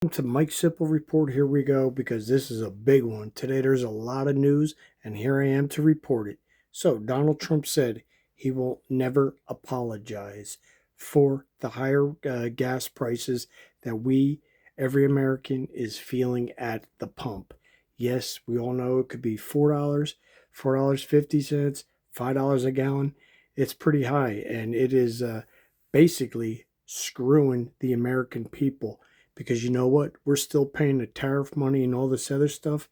To Mike Sipple report. Here we go, because this is a big one. Today there's a lot of news, and here I am to report it. So, Donald Trump said he will never apologize for the higher gas prices that every American, is feeling at the pump. Yes, we all know it could be $4, $4.50, $5 a gallon. It's pretty high, and it is basically screwing the American people, because you know what? We're still paying the tariff money and all this other stuff.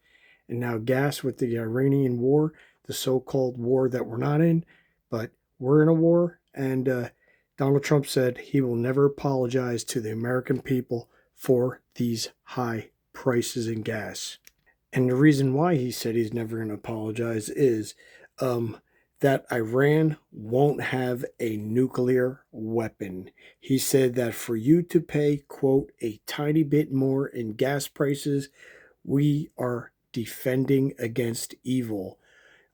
And now gas with the Iranian war, the so-called war that we're not in, but we're in a war. And Donald Trump said he will never apologize to the American people for these high prices in gas. And the reason why he said he's never going to apologize is um, that Iran won't have a nuclear weapon. He said that for you to pay, quote, a tiny bit more in gas prices, we are defending against evil.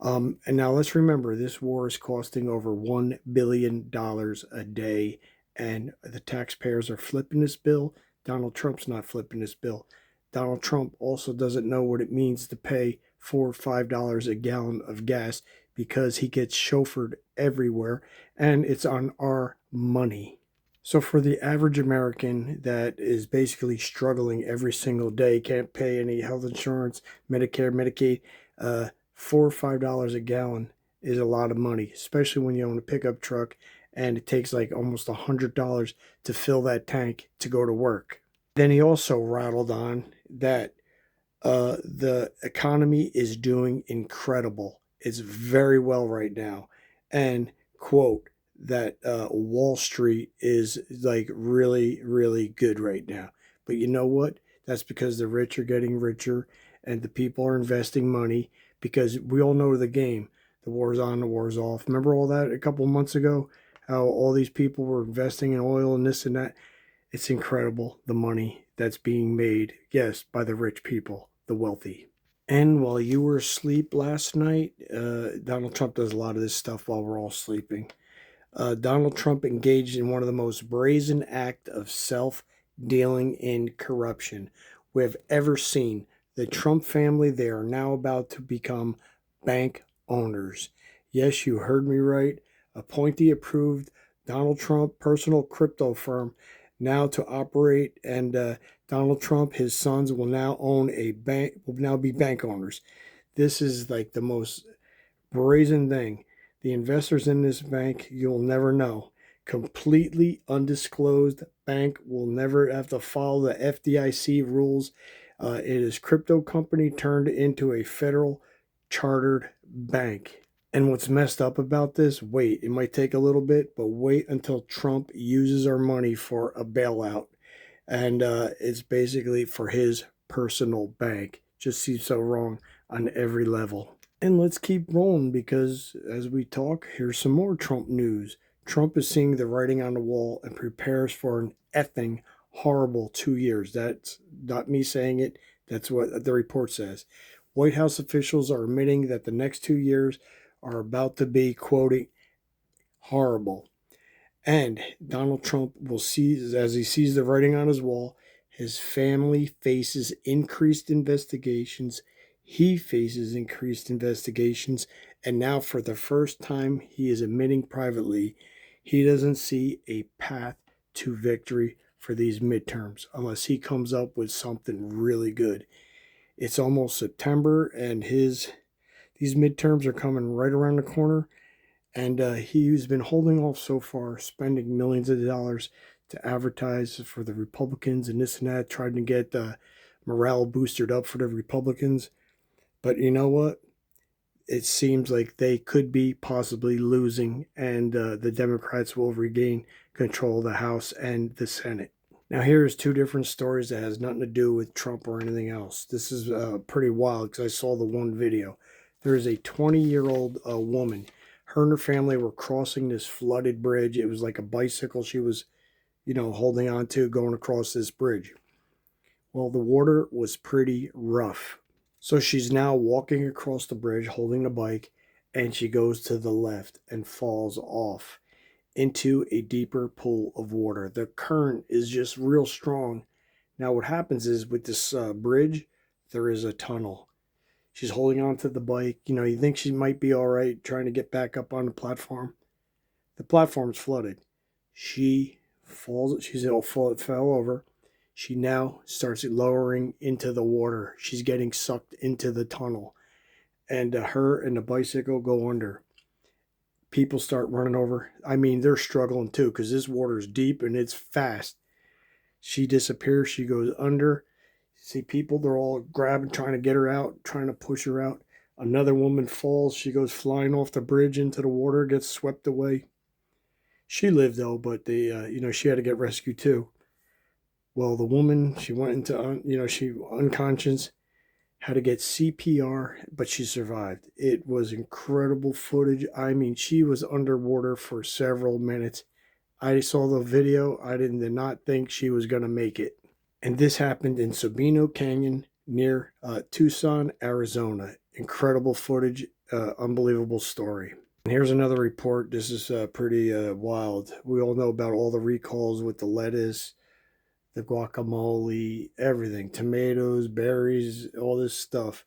And now let's remember, this war is costing over $1 billion a day, and the taxpayers are flipping this bill. Donald Trump's not flipping this bill. Donald Trump also doesn't know what it means to pay $4 or $5 a gallon of gas, because he gets chauffeured everywhere, and it's on our money. So for the average American that is basically struggling every single day, can't pay any health insurance, Medicare, Medicaid, $4 or $5 a gallon is a lot of money, especially when you own a pickup truck and it takes like almost $100 to fill that tank to go to work. Then he also rattled on that the economy is doing incredible. It's very well right now. And, quote, that Wall Street is like really, really good right now. But you know what? That's because the rich are getting richer and the people are investing money, because we all know the game. The war's on, the war's off. Remember all that a couple of months ago? How all these people were investing in oil and this and that? It's incredible, the money that's being made, yes, by the rich people, the wealthy. And while you were asleep last night, Donald Trump does a lot of this stuff while we're all sleeping. Donald Trump engaged in one of the most brazen acts of self-dealing in corruption we have ever seen. The Trump family, they are now about to become bank owners. Yes, you heard me right. Appointee approved Donald Trump personal crypto firm now to operate, and Donald Trump, his sons, will now own a bank, will now be bank owners. This is like the most brazen thing. The investors in this bank, you'll never know. Completely undisclosed bank, will never have to follow the FDIC rules. It is crypto company turned into a federal chartered bank. And what's messed up about this, wait, it might take a little bit, but wait until Trump uses our money for a bailout. And it's basically for his personal bank. Just seems so wrong on every level. And let's keep rolling, because as we talk, here's some more Trump news. Trump is seeing the writing on the wall and prepares for an effing horrible 2 years. That's not me saying it, that's what the report says. White House officials are admitting that the next 2 years are about to be, quoting, horrible. And Donald Trump will see, as he sees the writing on his wall, his family faces increased investigations. He faces increased investigations. And now, for the first time, he is admitting privately he doesn't see a path to victory for these midterms unless he comes up with something really good. It's almost September, and these midterms are coming right around the corner, and he's been holding off so far, spending millions of dollars to advertise for the Republicans and this and that, trying to get morale boosted up for the Republicans. But you know what? It seems like they could be possibly losing, and the Democrats will regain control of the House and the Senate. Now, here's two different stories that has nothing to do with Trump or anything else. This is pretty wild, because I saw the one video. There is a 20-year-old woman. Her and her family were crossing this flooded bridge. It was like a bicycle she was, holding on to, going across this bridge. Well, the water was pretty rough. So she's now walking across the bridge holding the bike, and she goes to the left and falls off into a deeper pool of water. The current is just real strong. Now, what happens is with this bridge, there is a tunnel. She's holding on to the bike. You think she might be all right trying to get back up on the platform. The platform's flooded. She falls. Fell over. She now starts lowering into the water. She's getting sucked into the tunnel, and her and the bicycle go under. People start running over. I mean, they're struggling too because this water is deep and it's fast. She disappears. She goes under. See people, they're all grabbing, trying to get her out, trying to push her out. Another woman falls. She goes flying off the bridge into the water, gets swept away. She lived though, but she had to get rescued too. Well, the woman, she went into, she unconscious, had to get CPR, but she survived. It was incredible footage. I mean, she was underwater for several minutes. I saw the video. I did not think she was going to make it. And this happened in Sabino Canyon near Tucson, Arizona. Incredible footage, unbelievable story. And here's another report. This is pretty wild. We all know about all the recalls with the lettuce, the guacamole, everything, tomatoes, berries, all this stuff.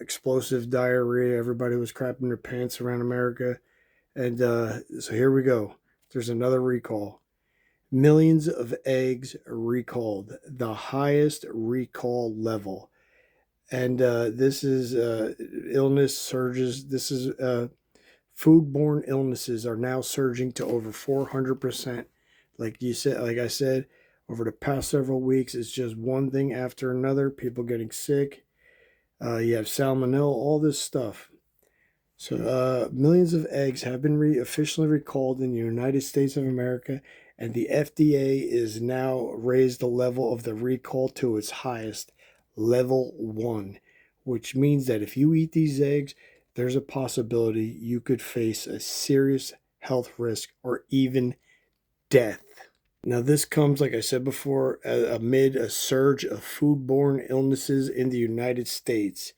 Explosive diarrhea. Everybody was crapping their pants around America. And so here we go. There's another recall. Millions of eggs recalled, the highest recall level. And this is illness surges. This is foodborne illnesses are now surging to over 400%. Like I said, over the past several weeks, it's just one thing after another. People getting sick. You have salmonella, all this stuff. So, millions of eggs have been officially recalled in the United States of America, and the FDA is now raised the level of the recall to its highest, level 1, which means that if you eat these eggs, there's a possibility you could face a serious health risk or even death. Now, this comes, like I said before, amid a surge of foodborne illnesses in the United States,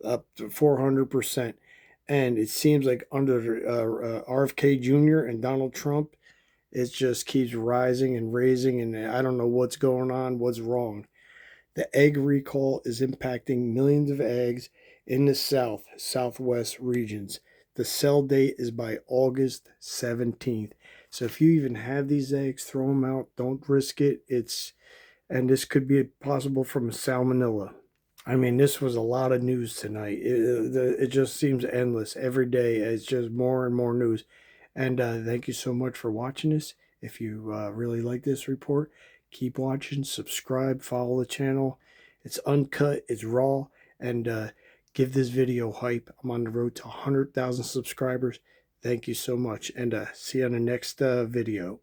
up to 400%. And it seems like under RFK Jr. and Donald Trump, it just keeps rising and raising. And I don't know what's going on, what's wrong. The egg recall is impacting millions of eggs in the southwest regions. The sell date is by August 17th. So if you even have these eggs, throw them out. Don't risk it. And this could be possible from salmonella. I mean, this was a lot of news tonight. It just seems endless. Every day, it's just more and more news. And thank you so much for watching this. If you really like this report, keep watching, subscribe, follow the channel. It's uncut, it's raw, and give this video hype. I'm on the road to 100,000 subscribers. Thank you so much, and see you on the next video.